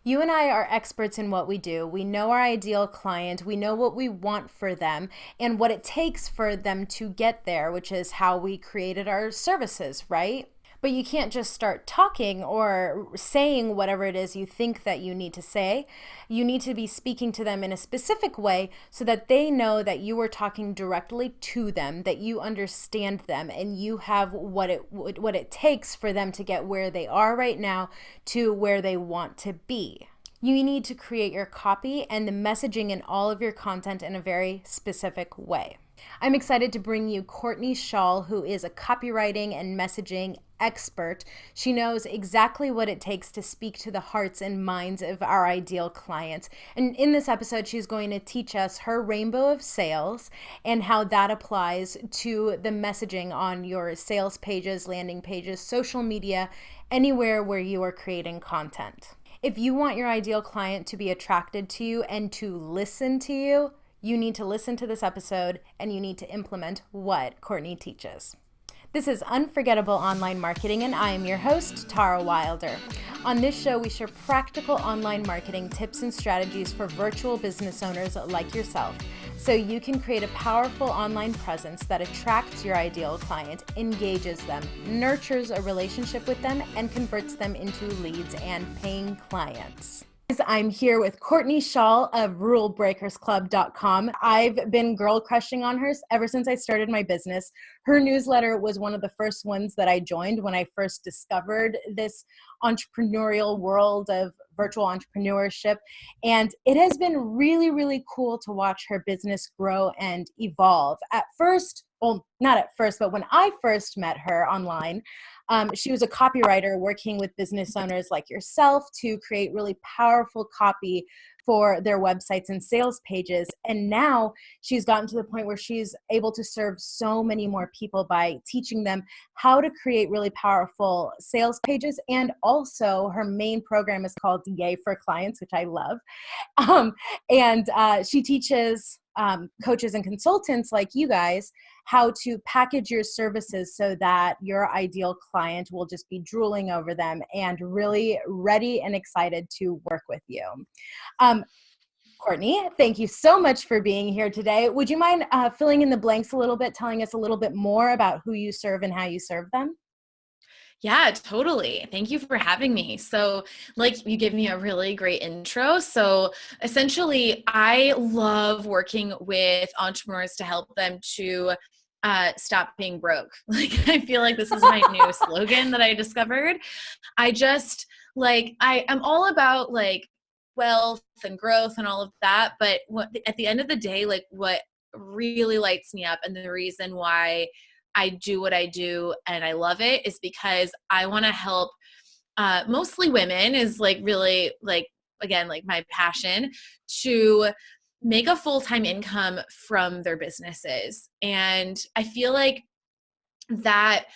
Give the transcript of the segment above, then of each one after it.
You and I are experts in what we do. We know our ideal client, we know what we want for them, and what it takes for them to get there, which is how we created our services, right? But you can't just start talking or saying whatever it is you think that you need to say. You need to be speaking to them in a specific way so that they know that you are talking directly to them, that you understand them, and you have what it takes for them to get where they are right now to where they want to be. You need to create your copy and the messaging in all of your content in a very specific way. I'm excited to bring you Courtney Chaal, who is a copywriting and messaging expert. She knows exactly what it takes to speak to the hearts and minds of our ideal clients. And in this episode, she's going to teach us her rainbow of sales and how that applies to the messaging on your sales pages, landing pages, social media, anywhere where you are creating content. If you want your ideal client to be attracted to you and to listen to you, you need to listen to this episode and you need to implement what Courtney teaches. This is Unforgettable Online Marketing, and I am your host, Tara Wilder. On this show, we share practical online marketing tips and strategies for virtual business owners like yourself, so you can create a powerful online presence that attracts your ideal client, engages them, nurtures a relationship with them, and converts them into leads and paying clients. I'm here with Courtney Chaal of rulebreakersclub.com. I've been girl crushing on her ever since I started my business. Her newsletter was one of the first ones that I joined when I first discovered this entrepreneurial world of virtual entrepreneurship. And it has been really, really cool to watch her business grow and evolve. At first, well, not at first, but when I first met her online, she was a copywriter working with business owners like yourself to create really powerful copy for their websites and sales pages. And now she's gotten to the point where she's able to serve so many more people by teaching them how to create really powerful sales pages. And also her main program is called Yay for Clients, which I love. And she teaches coaches and consultants like you guys how to package your services so that your ideal client will just be drooling over them and really ready and excited to work with you. Courtney, thank you so much for being here today. Would you mind filling in the blanks a little bit, telling us a little bit more about who you serve and how you serve them? Yeah, totally. Thank you for having me. So, like, you gave me a really great intro. So, essentially, I love working with entrepreneurs to help them to stop being broke. Like, I feel like this is my new slogan that I discovered. I just I'm all about like wealth and growth and all of that. But at the end of the day, like, what really lights me up and the reason why I do what I do and I love it is because I want to help mostly women is like really like, again, like my passion to make a full-time income from their businesses. And I feel like that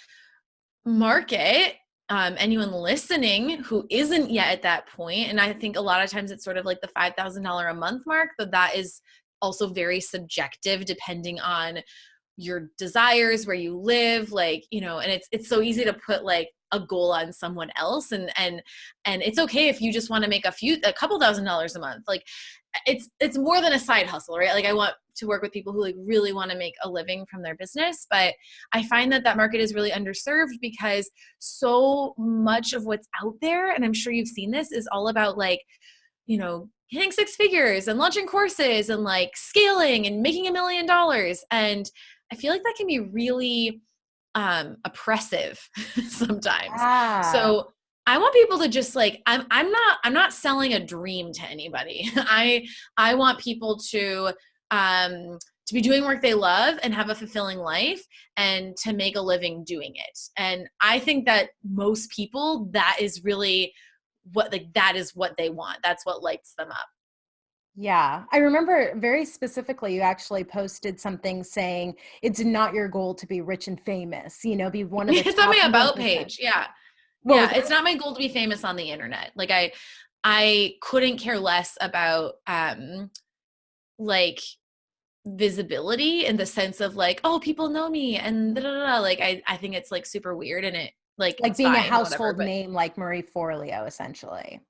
market, anyone listening who isn't yet at that point, and I think a lot of times it's sort of like the $5,000 a month mark, but that is also very subjective depending on your desires, where you live, like, and it's so easy to put like a goal on someone else, and it's okay if you just want to make a couple $1,000s a month. Like, it's more than a side hustle, right? Like, I want to work with people who like really want to make a living from their business, but I find that market is really underserved because so much of what's out there, and I'm sure you've seen this, is all about like, hitting six figures and launching courses and like scaling and making $1 million. And I feel like that can be really oppressive sometimes. Ah, So I want people to just like, I'm not selling a dream to anybody. I want people to be doing work they love and have a fulfilling life and to make a living doing it. And I think that most people, that is really that is what they want. That's what lights them up. yeah. I remember very specifically, you actually posted something saying it's not your goal to be rich and famous, be one of the It's on top my about 1%. page. Yeah. What was Yeah. It's that? not my goal to be famous on the internet. Like, I couldn't care less about, like, visibility in the sense of like, oh, people know me and da, da, da, da. Like, I think it's like super weird, and Like it's being a fine, whatever. household But name like Marie Forleo, essentially.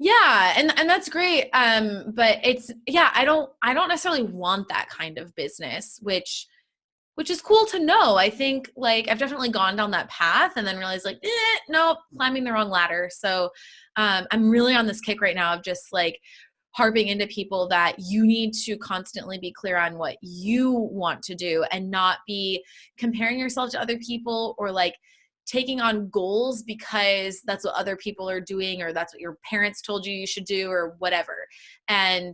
Yeah, and that's great. But it's yeah, I don't necessarily want that kind of business, which is cool to know. I think like I've definitely gone down that path and then realized like, nope, climbing the wrong ladder. So I'm really on this kick right now of just like harping into people that you need to constantly be clear on what you want to do and not be comparing yourself to other people or like taking on goals because that's what other people are doing or that's what your parents told you you should do or whatever. And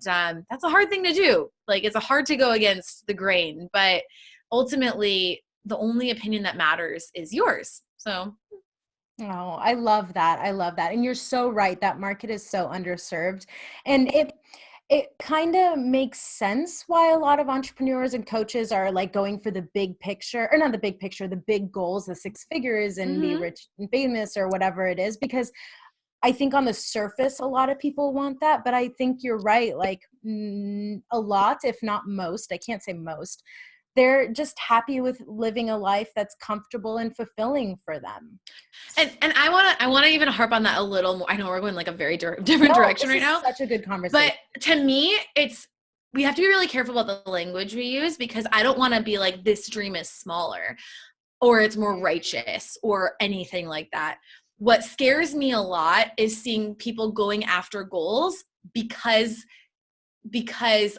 that's a hard thing to do. Like it's a hard to go against the grain, but ultimately the only opinion that matters is yours. So Oh, I love that. I love that. And you're so right. That market is so underserved. And it kind of makes sense why a lot of entrepreneurs and coaches are like going for the big picture, or not the big picture, the big goals, the six figures and be mm-hmm. rich and famous or whatever it is, because I think on the surface, a lot of people want that, but I think you're right. Like a lot, if not most, I can't say most, they're just happy with living a life that's comfortable and fulfilling for them. And I wanna even harp on that a little more. I know we're going like a very different No, direction this right is now, such a good conversation. but to me, it's we have to be really careful about the language we use because I don't want to be like this dream is smaller or it's more righteous or anything like that. What scares me a lot is seeing people going after goals because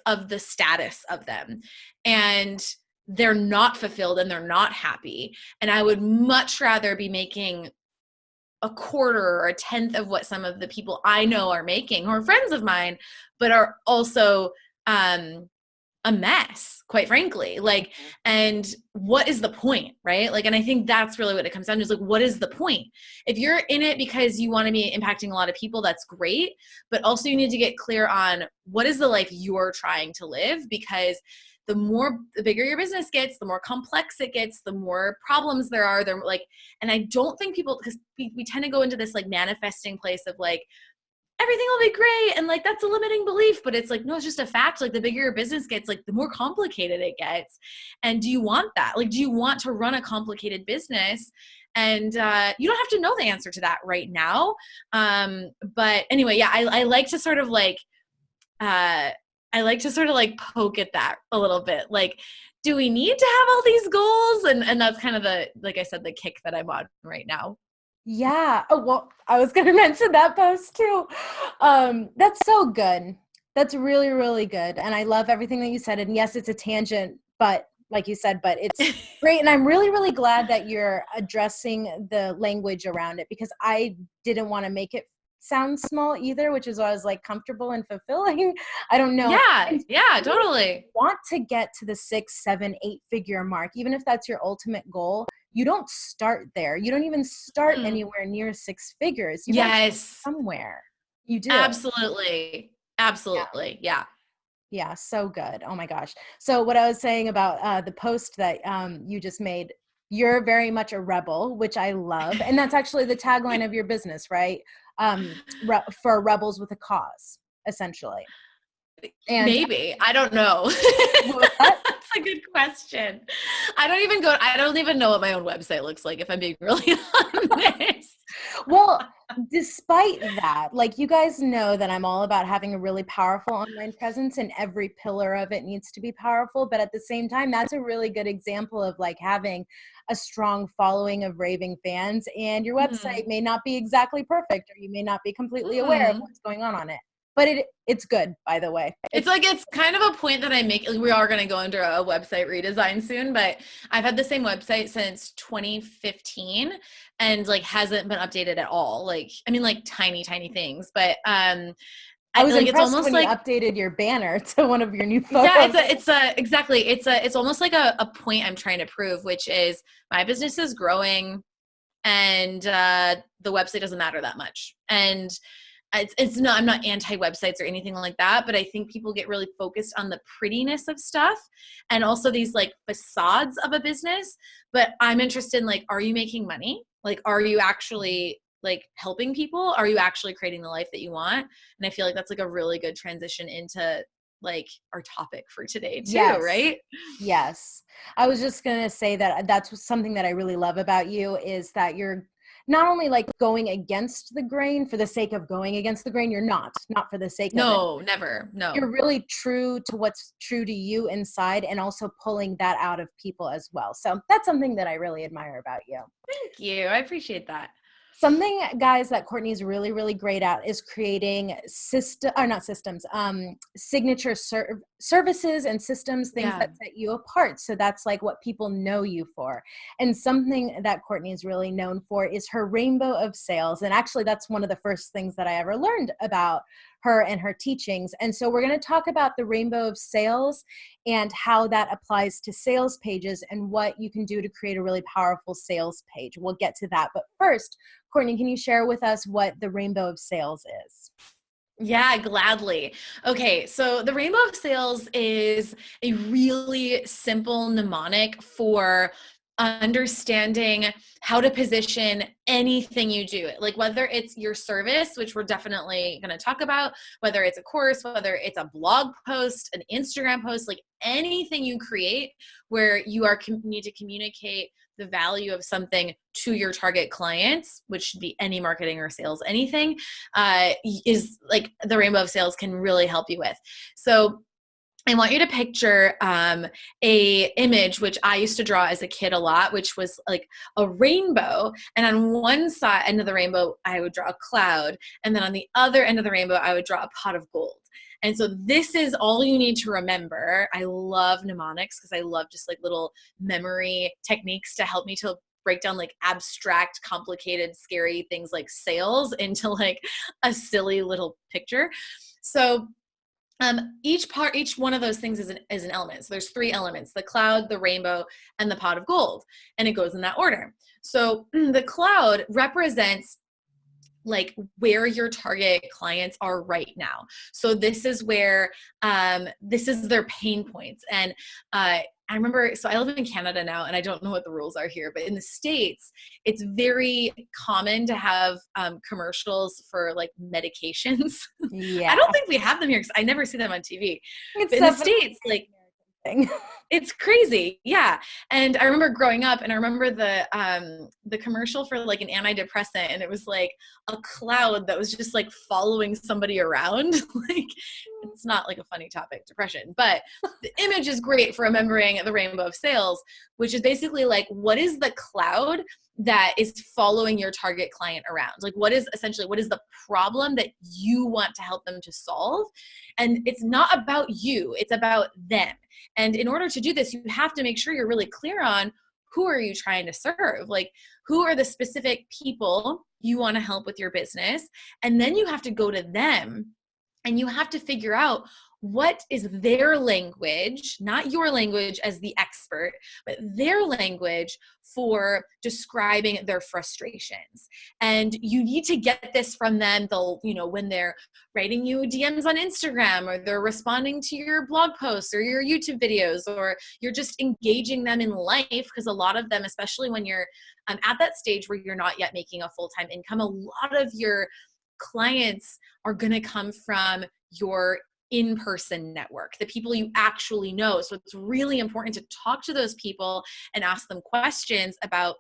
of the status of them and they're not fulfilled and they're not happy. And I would much rather be making a quarter or a tenth of what some of the people I know are making or friends of mine, but are also um, a mess, quite frankly. Like, and what is the point, right? Like, and I think that's really what it comes down to is like, what is the point? If you're in it because you want to be impacting a lot of people, that's great. But also, you need to get clear on what is the life you're trying to live because the bigger your business gets, the more complex it gets, the more problems there are. They're like, and I don't think people, because we tend to go into this like manifesting place of like, everything will be great and like that's a limiting belief, but it's like no, it's just a fact. Like the bigger your business gets, like the more complicated it gets. And do you want that? Like do you want to run a complicated business? And you don't have to know the answer to that right now. But anyway, yeah, I like to sort of like uh I like to sort of like poke at that a little bit, like do we need to have all these goals? And that's kind of the, like I said, the kick that I'm on right now. Yeah. Oh, well, I was going to mention that post too. That's so good. That's really, really good. And I love everything that you said. And yes, it's a tangent, but like you said, but it's great. And I'm really, really glad that you're addressing the language around it because I didn't want to make it sound small either, which is why I was like comfortable and fulfilling. I don't know. Yeah, And yeah, even if you totally. want to get to the 6, 7, 8 figure mark, even if that's your ultimate goal, you don't start there. You don't even start Mm. anywhere near six figures. You got to start Yes, somewhere. You do. absolutely. Yeah. Absolutely. Yeah. Yeah. So good. Oh my gosh. So what I was saying about the post that you just made, you're very much a rebel, which I love. And that's actually the tagline of your business, right? For rebels with a cause, essentially. And Maybe. I don't know. what was that? That's a good question. I don't even know what my own website looks like, if I'm being really honest. Well, despite that, like you guys know that I'm all about having a really powerful online presence and every pillar of it needs to be powerful. But at the same time, that's a really good example of like having a strong following of raving fans. And your Hmm. website may not be exactly perfect, or you may not be completely aware of Hmm. what's going on it. But it's good, by the way. It's like it's kind of a point that I make. Like, we are going to go under a website redesign soon, but I've had the same website since 2015 and like hasn't been updated at all. Like, I mean, like tiny, tiny things, but I I was like it's impressed almost when you like updated your banner to one of your new yeah, photos. exactly. It's almost like a point I'm trying to prove, which is my business is growing and the website doesn't matter that much. And it's not, I'm not anti websites or anything like that, but I think people get really focused on the prettiness of stuff and also these like facades of a business. But I'm interested in like, are you making money? Like, are you actually like helping people? Are you actually creating the life that you want? And I feel like that's like a really good transition into like our topic for today too, Yes. right? Yes. I was just going to say that that's something that I really love about you is that you're not only like going against the grain for the sake of going against the grain. You're not for the sake of it. No, never. No. You're really true to what's true to you inside, and also pulling that out of people as well. So that's something that I really admire about you. Thank you. I appreciate that. Something, guys, that Courtney's really, really great at is creating signature services and systems, things Yeah. that set you apart. So that's like what people know you for. And something that Courtney is really known for is her rainbow of sales. And actually, that's one of the first things that I ever learned about her and her teachings. And so we're going to talk about the rainbow of sales and how that applies to sales pages and what you can do to create a really powerful sales page. We'll get to that. But first, Courtney, can you share with us what the rainbow of sales is? Yeah, gladly. Okay, so the rainbow of sales is a really simple mnemonic for understanding how to position anything you do. Like whether it's your service, which we're definitely going to talk about, whether it's a course, whether it's a blog post, an Instagram post, like anything you create where you need to communicate the value of something to your target clients, which should be any marketing or sales, anything, is like the rainbow of sales can really help you with. So I want you to picture a image, which I used to draw as a kid a lot, which was like a rainbow. And on one side end of the rainbow, I would draw a cloud. And then on the other end of the rainbow, I would draw a pot of gold. And so this is all you need to remember. I love mnemonics because I love just like little memory techniques to help me to break down like abstract, complicated, scary things like sales into like a silly little picture. So each one of those things is an element. So there's 3 elements: the cloud, the rainbow, and the pot of gold. And it goes in that order. So the cloud represents like where your target clients are right now. So this is where, this is their pain points. And I remember, so I live in Canada now, and I don't know what the rules are here, but in the States, it's very common to have commercials for like medications. I Yeah. don't think we have them here because I never see them on TV. It's But in the States, like, thing. it's crazy. Yeah. And I remember growing up, and I remember the commercial for like an antidepressant, and it was like a cloud that was just like following somebody around. Like, it's not like a funny topic, depression, but the image is great for remembering the rainbow of sales, which is basically like, what is the cloud that is following your target client around? Like, what is the problem that you want to help them to solve? And it's not about you, it's about them. And in order to do this, you have to make sure you're really clear on who are you trying to serve? Like, who are the specific people you want to help with your business? And then you have to go to them and you have to figure out what is their language, not your language as the expert, but their language for describing their frustrations. And you need to get this from them. They'll, when they're writing you DMs on Instagram, or they're responding to your blog posts or your YouTube videos, or you're just engaging them in life. Because a lot of them, especially when you're at that stage where you're not yet making a full-time income, a lot of your clients are going to come from your in-person network, the people you actually know. So it's really important to talk to those people and ask them questions about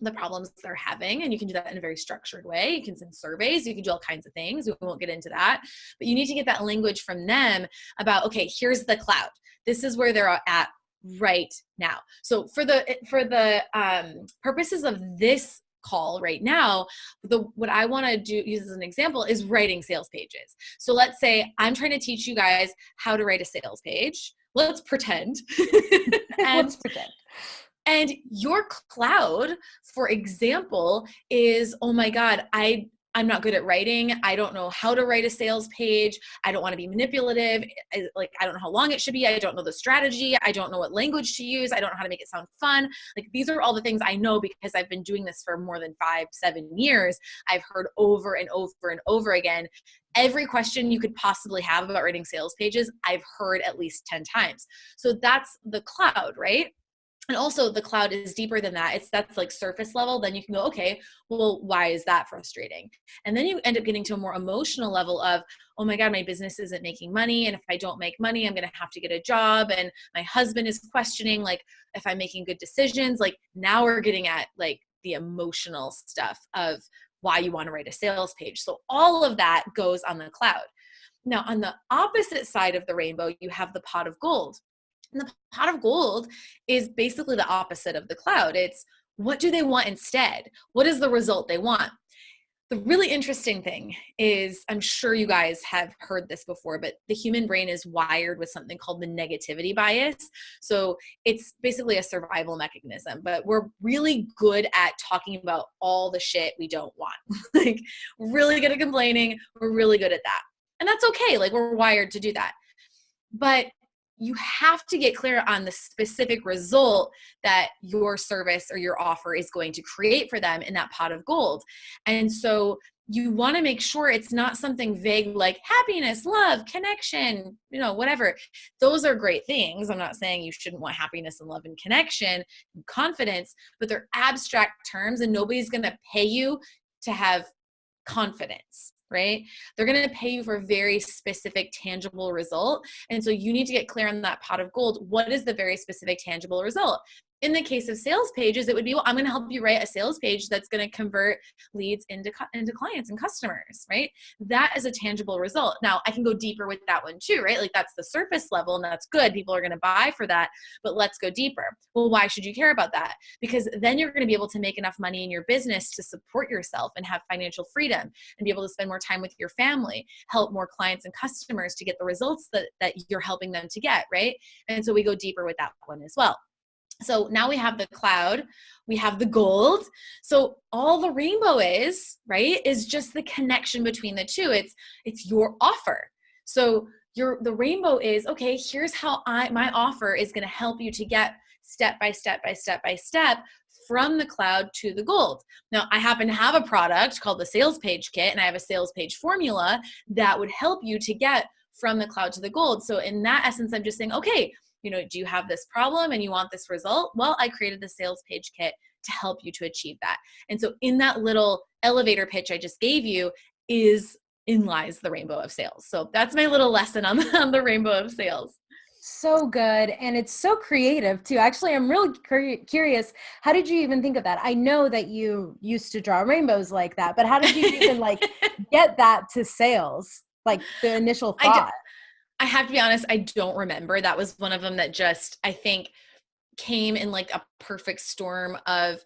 the problems they're having. And you can do that in a very structured way. You can send surveys, you can do all kinds of things. We won't get into that, but you need to get that language from them about, okay, here's the cloud. This is where they're at right now. So for the purposes of this call right now, what I want to use as an example is writing sales pages. So let's say I'm trying to teach you guys how to write a sales page. Let's pretend. Let's pretend. And your cloud, for example, is, oh my God, I'm not good at writing. I don't know how to write a sales page. I don't want to be manipulative. I don't know how long it should be. I don't know the strategy. I don't know what language to use. I don't know how to make it sound fun. Like, these are all the things I know because I've been doing this for more than 5-7 years. I've heard over and over and over again. Every question you could possibly have about writing sales pages, I've heard at least 10 times. So that's the cloud, right? And also the cloud is deeper than that. That's like surface level. Then you can go, okay, well, why is that frustrating? And then you end up getting to a more emotional level of, oh my God, my business isn't making money. And if I don't make money, I'm going to have to get a job. And my husband is questioning, like, if I'm making good decisions. Like, now we're getting at like the emotional stuff of why you want to write a sales page. So all of that goes on the cloud. Now, on the opposite side of the rainbow, you have the pot of gold. And the pot of gold is basically the opposite of the cloud. It's what do they want instead? What is the result they want? The really interesting thing is, I'm sure you guys have heard this before, but the human brain is wired with something called the negativity bias. So it's basically a survival mechanism, but we're really good at talking about all the shit we don't want. Like, really good at complaining. We're really good at that. And that's okay. Like, we're wired to do that. But you have to get clear on the specific result that your service or your offer is going to create for them in that pot of gold. And so you want to make sure it's not something vague like happiness, love, connection, whatever. Those are great things. I'm not saying you shouldn't want happiness and love and connection and confidence, but they're abstract terms and nobody's going to pay you to have confidence, right? They're going to pay you for a very specific, tangible result. And so you need to get clear on that pot of gold. What is the very specific, tangible result? In the case of sales pages, it would be, well, I'm going to help you write a sales page that's going to convert leads into clients and customers, right? That is a tangible result. Now, I can go deeper with that one too, right? Like, that's the surface level and that's good. People are going to buy for that, but let's go deeper. Well, why should you care about that? Because then you're going to be able to make enough money in your business to support yourself and have financial freedom and be able to spend more time with your family, help more clients and customers to get the results that you're helping them to get, right? And so we go deeper with that one as well. So now we have the cloud, we have the gold. So all the rainbow is, right, is just the connection between the two. It's your offer. So the rainbow is, okay, here's how my offer is going to help you to get step by step by step by step from the cloud to the gold. Now, I happen to have a product called the Sales Page Kit, and I have a sales page formula that would help you to get from the cloud to the gold. So in that essence, I'm just saying, okay, do you have this problem and you want this result? Well, I created the sales page kit to help you to achieve that. And so in that little elevator pitch I just gave you lies the rainbow of sales. So that's my little lesson on the rainbow of sales. So good. And it's so creative too. Actually, I'm really curious. How did you even think of that? I know that you used to draw rainbows like that, but how did you even get that to sales? Like the initial thought? I have to be honest, I don't remember. That was one of them that just, I think, came in like a perfect storm of,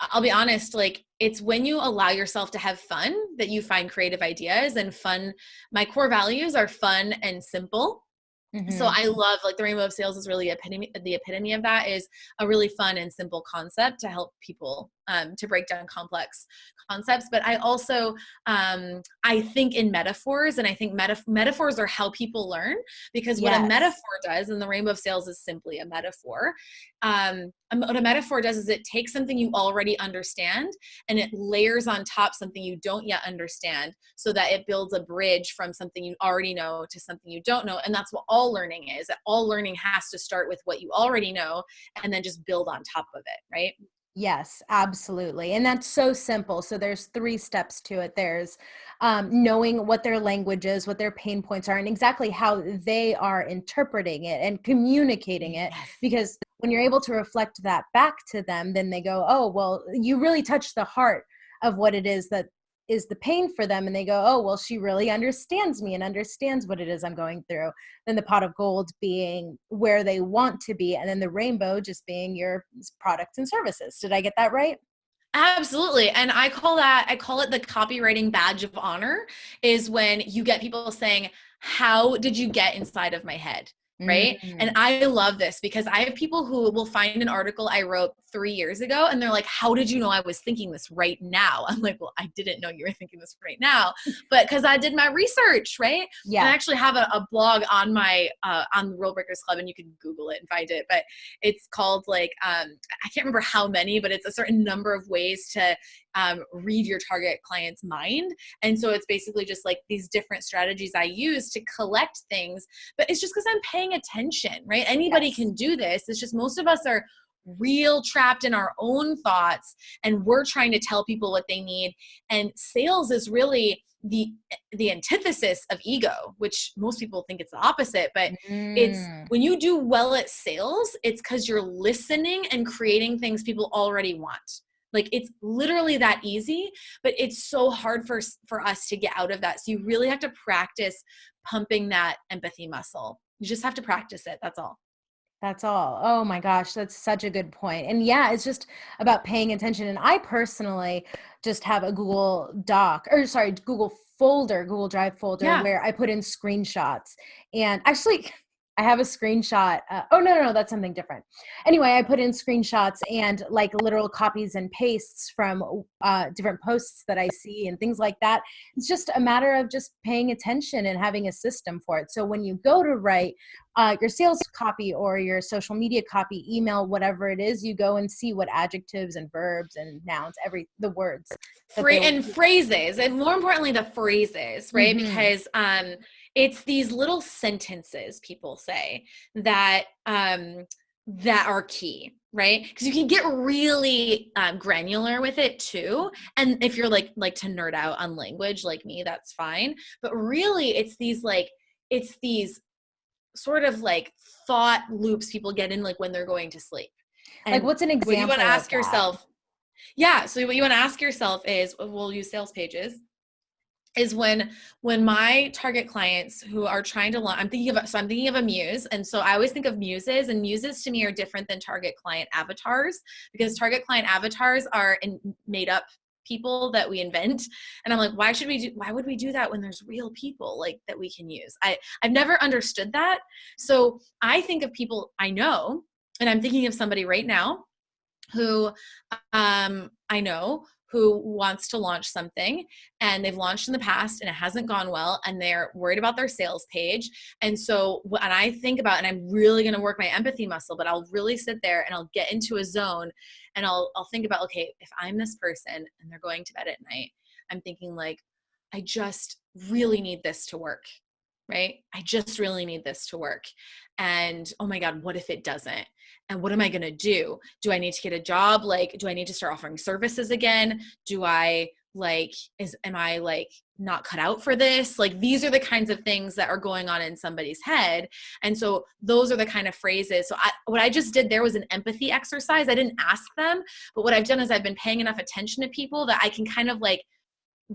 I'll be honest, like, it's when you allow yourself to have fun that you find creative ideas. And fun, my core values are fun and simple. So I love, like, the rainbow of sales is really the epitome of that, is a really fun and simple concept to help people to break down complex concepts. But I also, I think in metaphors, and I think metaphors are how people learn, because what a metaphor does, and the rainbow of sales is simply a metaphor. What a metaphor does is it takes something you already understand and it layers on top something you don't yet understand, so that it builds a bridge from something you already know to something you don't know. And that's what all learning is. All learning has to start with what you already know and then just build on top of it, right? Yes, absolutely. And that's so simple. So there's 3 steps to it. There's knowing what their language is, what their pain points are, and exactly how they are interpreting it and communicating it. Yes. Because when you're able to reflect that back to them, then they go, oh, well, you really touched the heart of what it is that is the pain for them. And they go, oh, well, she really understands me and understands what it is I'm going through. Then the pot of gold being where they want to be. And then the rainbow just being your products and services. Did I get that right? Absolutely. And I call it the copywriting badge of honor, is when you get people saying, how did you get inside of my head? Right. And I love this because I have people who will find an article I wrote 3 years ago and they're like, how did you know I was thinking this right now? I'm like, well, I didn't know you were thinking this right now, but because I did my research. Right. Yeah. And I actually have a blog on my, on the Rule Breakers Club, and you can Google it and find it, but it's called I can't remember how many, but it's a certain number of ways to read your target client's mind. And so it's basically just like these different strategies I use to collect things, but it's just because I'm paying attention, right? Anybody can do this. It's just most of us are real trapped in our own thoughts and we're trying to tell people what they need. And sales is really the antithesis of ego, which most people think it's the opposite, but it's when you do well at sales, it's because you're listening and creating things people already want. Like it's literally that easy, but it's so hard for us to get out of that. So you really have to practice pumping that empathy muscle. You just have to practice it. That's all. That's all. Oh my gosh, that's such a good point. And yeah, it's just about paying attention. And I personally just have a Google Doc, or sorry, Google folder, Google Drive folder Yeah. where I put in screenshots. And actually, I have a screenshot. Oh, no, no, no, that's something different. Anyway, I put in screenshots and like literal copies and pastes from different posts that I see and things like that. It's just a matter of just paying attention and having a system for it. So when you go to write, your sales copy or your social media copy, email, whatever it is, you go and see what adjectives and verbs and nouns, the words that they will And use. phrases, and more importantly, the phrases, right? Mm-hmm. Because it's these little sentences people say that that are key, right? Because you can get really granular with it too. And if you're like to nerd out on language like me, that's fine. But really, it's these sort of like thought loops people get in like when they're going to sleep. Like, And what's an what you want to example of ask that? yourself, yeah, so what you want to ask yourself is, we'll use sales pages, is when my target clients who are trying to launch, I'm thinking of a muse. And so I always think of muses, and muses to me are different than target client avatars, because target client avatars are made up people that we invent. And I'm like, why would we do that when there's real people like that we can use? I've never understood that. So I think of people I know, and I'm thinking of somebody right now who I know who wants to launch something, and they've launched in the past and it hasn't gone well, and they're worried about their sales page. And so when I think about, and I'm really going to work my empathy muscle, but I'll really sit there and I'll get into a zone, and I'll think about, okay, if I'm this person and they're going to bed at night, I'm thinking like, I just really need this to work. Right? I just really need this to work. And oh my God, what if it doesn't? And what am I going to do? Do I need to get a job? Like, do I need to start offering services again? Do I am I like not cut out for this? Like, these are the kinds of things that are going on in somebody's head. And so those are the kind of phrases. So what I just did there was an empathy exercise. I didn't ask them, but what I've done is I've been paying enough attention to people that I can kind of like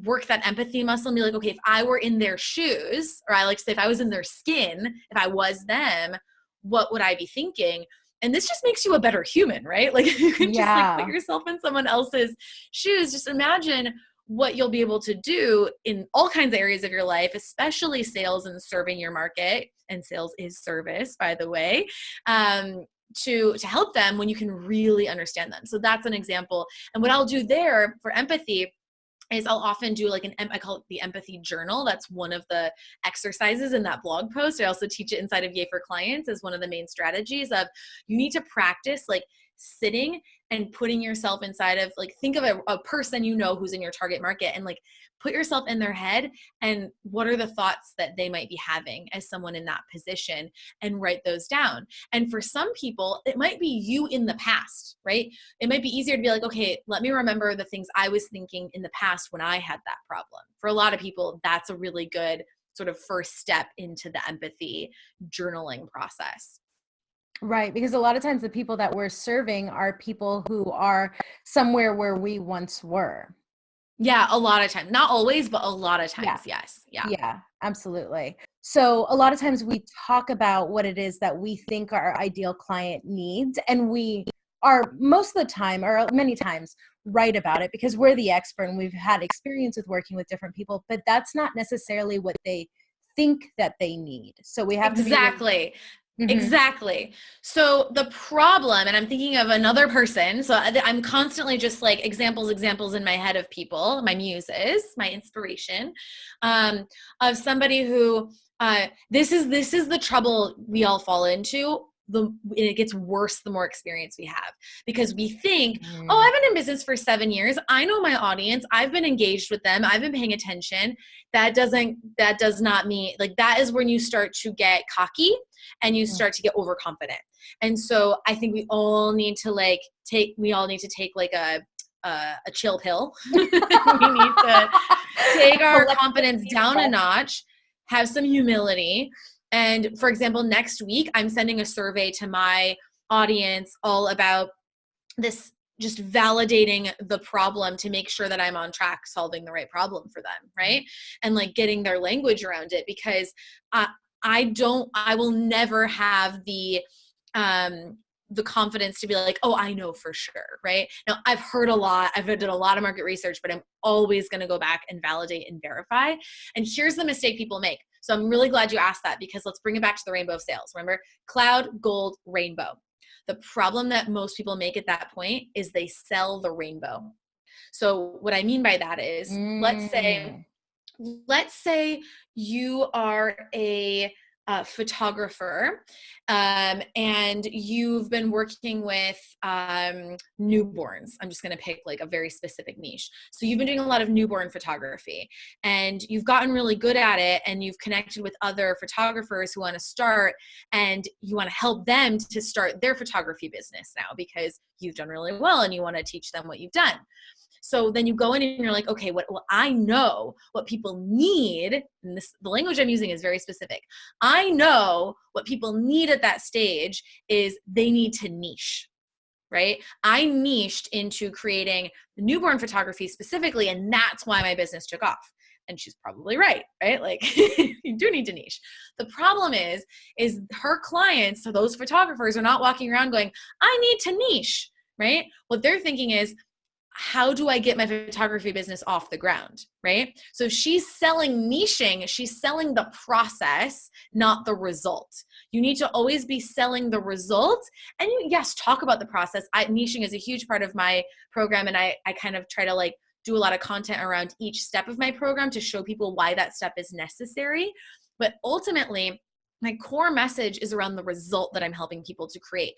work that empathy muscle and be like, okay, if I were in their shoes, or I like to say, if I was in their skin, if I was them, what would I be thinking? And this just makes you a better human, right? Like, you can just like put Yeah. yourself in someone else's shoes. Just imagine what you'll be able to do in all kinds of areas of your life, especially sales and serving your market. And sales is service, by the way. To help them when you can really understand them. So that's an example. And what I'll do there for empathy is I'll often do like I call it the empathy journal. That's one of the exercises in that blog post. I also teach it inside of Yay for Clients as one of the main strategies of, you need to practice like sitting and putting yourself inside of, like, think of a person you know who's in your target market, and like put yourself in their head, and what are the thoughts that they might be having as someone in that position, and write those down. And for some people, it might be you in the past, right? It might be easier to be like, okay, let me remember the things I was thinking in the past when I had that problem. For a lot of people, that's a really good sort of first step into the empathy journaling process. Right, because a lot of times the people that we're serving are people who are somewhere where we once were. Yeah, a lot of times. Not always, but a lot of Yeah. times, yes. Yeah. Yeah, absolutely. So a lot of times we talk about what it is that we think our ideal client needs, and we are most of the time, or many times, right about it because we're the expert and we've had experience with working with different people, but that's not necessarily what they think that they need. So we have to be really. Exactly. Mhm. Exactly. So the problem, and I'm thinking of another person. So I'm constantly just like examples in my head of people, my muses, my inspiration, of somebody who, this is the trouble we all fall into. And it gets worse the more experience we have, because we think, oh, Mm. I've been in business for 7 years. I know my audience. I've been engaged with them. I've been paying attention. That does not mean, like, that is when you start to get cocky and you Mm. start to get overconfident. And so I think we all need to take like a chill pill. We need to take our confidence Collectively down a rest. notch, have some humility. And for example, next week, I'm sending a survey to my audience all about this just validating the problem to make sure that I'm on track solving the right problem for them, right? And like getting their language around it, because I will never have the confidence to be like, oh, I know for sure, right? Now, I've heard a lot, I've done a lot of market research, but I'm always going to go back and validate and verify. And here's the mistake people make. So I'm really glad you asked that, because let's bring it back to the rainbow of sales. Remember, cloud, gold, rainbow. The problem that most people make at that point is they sell the rainbow. So what I mean by that is, Mm. let's say you are a photographer, and you've been working with newborns. I'm just going to pick like a very specific niche. So you've been doing a lot of newborn photography, and you've gotten really good at it, and you've connected with other photographers who want to start, and you want to help them to start their photography business now because you've done really well and you want to teach them what you've done. So then you go in and you're like, okay, well, I know what people need. And the language I'm using is very specific. I know what people need at that stage is they need to niche, right? I niched into creating newborn photography specifically, and that's why my business took off. And she's probably right? Like you do need to niche. The problem is her clients, so those photographers, are not walking around going, I need to niche, right? What they're thinking is, how do I get my photography business off the ground, right? So she's selling niching, she's selling the process, not the result. You need to always be selling the result. And yes, talk about the process. Niching is a huge part of my program, and I kind of try to like do a lot of content around each step of my program to show people why that step is necessary. But ultimately, my core message is around the result that I'm helping people to create.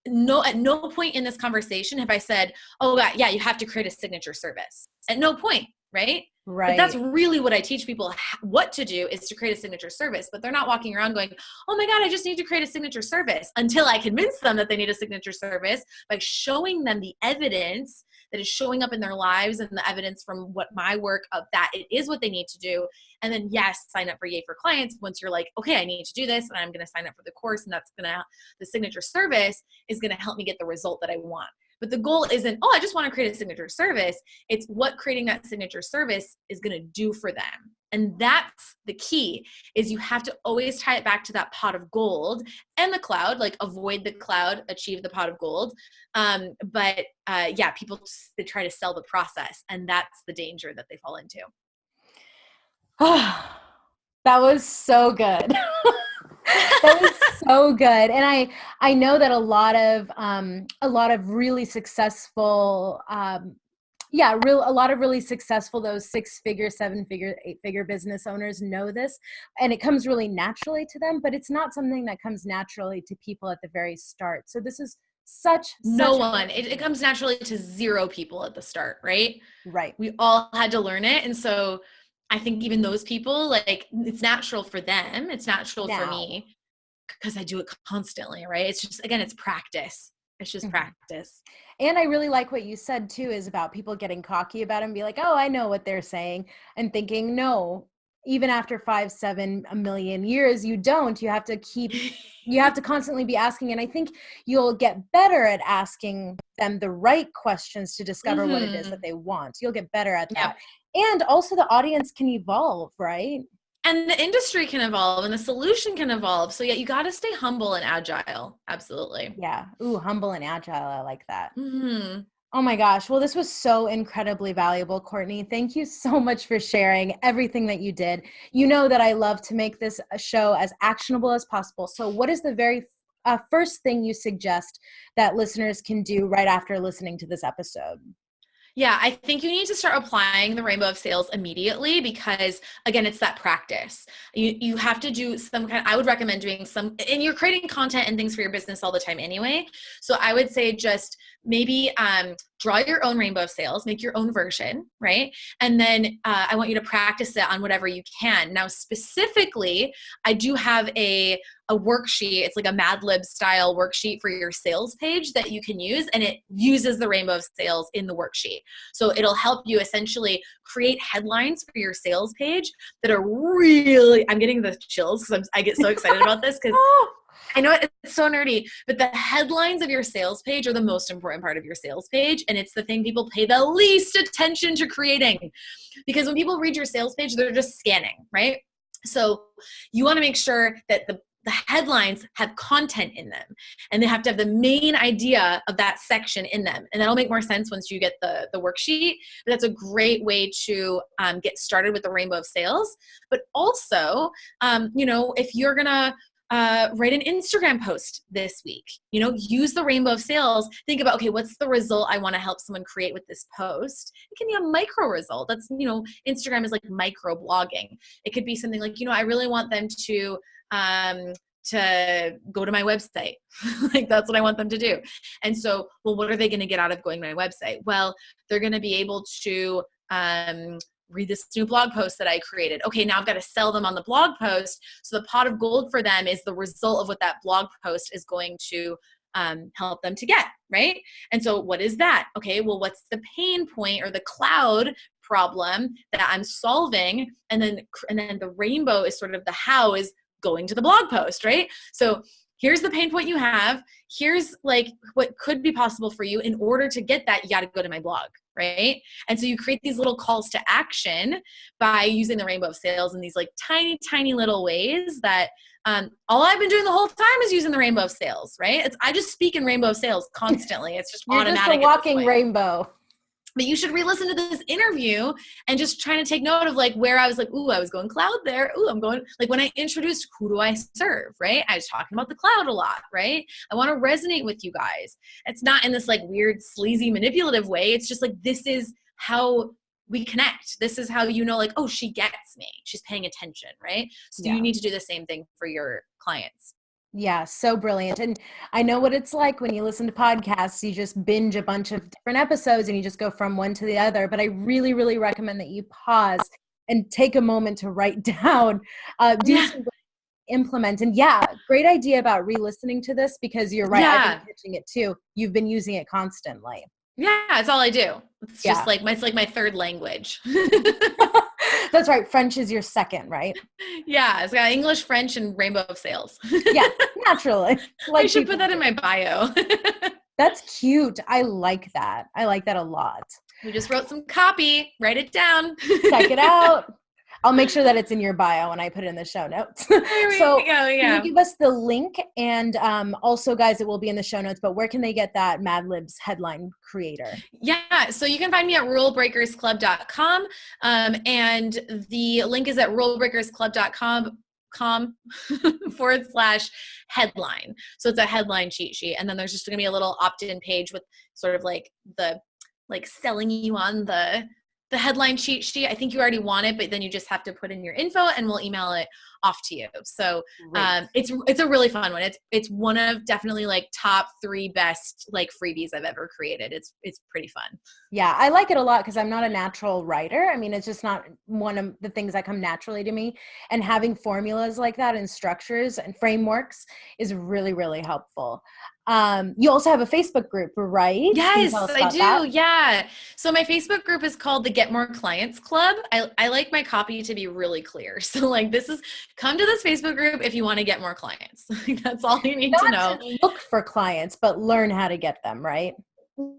At no point in this conversation have I said, oh yeah, you have to create a signature service. At no point, right? But that's Right. really what I teach people what to do, is to create a signature service. But they're not walking around going, oh my God, I just need to create a signature service, until I convince them that they need a signature service by showing them the evidence that is showing up in their lives, and the evidence from what my work of that it is what they need to do. And then yes, sign up for Yay for Clients once you're like, okay, I need to do this, and I'm going to sign up for the course, and the signature service is going to help me get the result that I want. But the goal isn't, oh, I just want to create a signature service. It's what creating that signature service is going to do for them. And that's the key, is you have to always tie it back to that pot of gold and the cloud, like avoid the cloud, achieve the pot of gold. But people, they try to sell the process, and that's the danger that they fall into. That was so good. That was so good. And I know that a lot of really successful a lot of really successful, those 6-figure, 7-figure, 8-figure business owners know this, and it comes really naturally to them, but it's not something that comes naturally to people at the very start. So this is such No one. It comes naturally to 0 people at the start, right? right. We all had to learn it. And so I think even those people, like, it's natural for them. It's natural for Now. me because I do it constantly, right? It's just, again, it's practice. It's just Mhm. practice. And I really like what you said too, is about people getting cocky about it and be like, oh, I know what they're saying, and thinking, no, even after 5, 7, a million years, you don't. You have to constantly be asking. And I think you'll get better at asking them the right questions to discover what it is that Mm-hmm. they want. You'll get better at that. Yep. And also the audience can evolve, right? And the industry can evolve and the solution can evolve. So yeah, you got to stay humble and agile. Absolutely. Yeah. Ooh, humble and agile. I like that. Mm-hmm. Oh my gosh. Well, this was so incredibly valuable, Courtney. Thank you so much for sharing everything that you did. You know that I love to make this a show as actionable as possible. So what is the very first thing you suggest that listeners can do right after listening to this episode? Yeah, I think you need to start applying the rainbow of sales immediately, because again, it's that practice. You have to do some kind, I would recommend doing some, and you're creating content and things for your business all the time anyway. So I would say just maybe draw your own rainbow of sales, make your own version, right? And then I want you to practice it on whatever you can. Now, specifically, I do have a worksheet. It's like a Mad Lib style worksheet for your sales page that you can use, and it uses the rainbow of sales in the worksheet. So it'll help you essentially create headlines for your sales page that are really, I'm getting the chills because I get so excited about this, because I know it's so nerdy, but the headlines of your sales page are the most important part of your sales page. And it's the thing people pay the least attention to creating. Because when people read your sales page, they're just scanning, right? So you want to make sure that the headlines have content in them, and they have to have the main idea of that section in them. And that'll make more sense once you get the worksheet. But that's a great way to get started with the rainbow of sales. But also, if you're going to write an Instagram post this week, use the rainbow of sales. Think about, okay, what's the result I want to help someone create with this post? It can be a micro result. That's, Instagram is like micro blogging. It could be something like, I really want them to go to my website. Like that's what I want them to do. And so, well, what are they going to get out of going to my website? Well, they're going to be able to, read this new blog post that I created. Okay, now I've got to sell them on the blog post. So the pot of gold for them is the result of what that blog post is going to help them to get, right? And so what is that? Okay, well, what's the pain point or the cloud problem that I'm solving? And then the rainbow is sort of the how is going to the blog post, right? So here's the pain point you have. Here's like what could be possible for you. In order to get that, you got to go to my blog, right? And so you create these little calls to action by using the rainbow of sales in these like tiny, tiny little ways that all I've been doing the whole time is using the rainbow of sales, right? I just speak in rainbow of sales constantly. It's just You're automatic. just a walking rainbow. But you should re-listen to this interview and just trying to take note of like where I was like, ooh, I was going cloud there. Ooh, I'm going like when I introduced who do I serve, right? I was talking about the cloud a lot, right? I want to resonate with you guys. It's not in this like weird, sleazy, manipulative way. It's just like, this is how we connect. This is how like, oh, she gets me. She's paying attention, right? So you need to do the same thing for your clients. Yeah, so brilliant. And I know what it's like when you listen to podcasts, you just binge a bunch of different episodes and you just go from one to the other. But I really, really recommend that you pause and take a moment to write down, some implement. And great idea about re-listening to this because you're right. I've been pitching it too. You've been using it constantly. Yeah, it's all I do. It's just like my third language. That's right. French is your second, right? Yeah, it's got English, French, and rainbow of sales. Yeah, naturally. I should put that in my bio. That's cute. I like that. I like that a lot. We just wrote some copy. Write it down. Check it out. I'll make sure that it's in your bio when I put it in the show notes. There we go. Yeah. Can you give us the link? And also, guys, it will be in the show notes, but where can they get that Mad Libs headline creator? Yeah. So you can find me at rulebreakersclub.com. And the link is at rulebreakersclub.com /headline. So it's a headline cheat sheet. And then there's just going to be a little opt-in page with sort of like selling you on the headline cheat sheet. I think you already want it, but then you just have to put in your info and we'll email it off to you. So it's a really fun one. It's one of definitely like top 3 best like freebies I've ever created. It's pretty fun. Yeah, I like it a lot because I'm not a natural writer. I mean, it's just not one of the things that come naturally to me. And having formulas like that and structures and frameworks is really, really helpful. You also have a Facebook group, right? Yes, I do. That? Yeah. So my Facebook group is called the Get More Clients Club. I like my copy to be really clear. So like come to this Facebook group if you want to get more clients. That's all you need to know. Not to look for clients, but learn how to get them, right?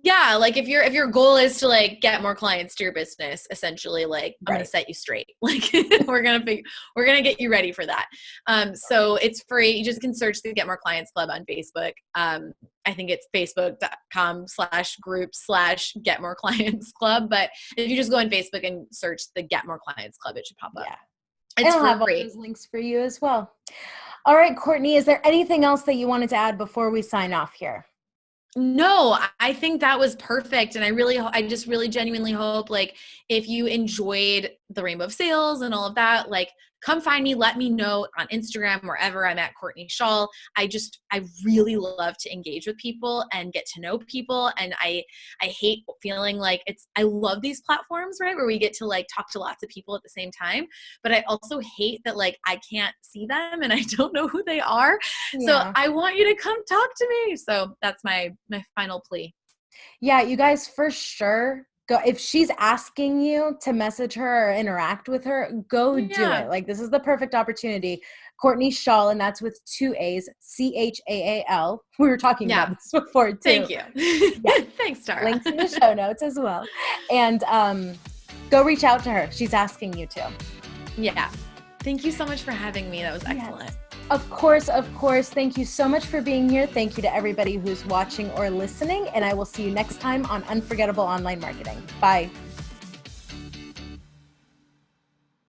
Yeah, like if your goal is to like get more clients to your business, essentially, like I'm gonna set you straight. Like we're gonna get you ready for that. So it's free. You just can search the Get More Clients Club on Facebook. I think it's facebook.com/group/Get More Clients Club. But if you just go on Facebook and search the Get More Clients Club, it should pop up. Yeah, it's I'll have all those links for you as well. All right, Courtney, is there anything else that you wanted to add before we sign off here? No, I think that was perfect. And I just really genuinely hope like if you enjoyed the rainbow of sales and all of that, like come find me, let me know on Instagram, wherever I'm at Courtney Chaal. I really love to engage with people and get to know people. And I hate feeling like I love these platforms, right? Where we get to like talk to lots of people at the same time. But I also hate that like I can't see them and I don't know who they are. Yeah. So I want you to come talk to me. So that's my final plea. Yeah, you guys for sure Go, if she's asking you to message her or interact with her, go do Yeah. it. Like, this is the perfect opportunity. Courtney Chaal, and that's with 2 A's, Chaal. We were talking about Yeah. this before too. Thank you. Yeah. Thanks, Tara. Links in the show notes as well. And go reach out to her. She's asking you to. Yeah. Thank you so much for having me. That was excellent. Yes. Of course, of course. Thank you so much for being here. Thank you to everybody who's watching or listening. And I will see you next time on Unforgettable Online Marketing. Bye.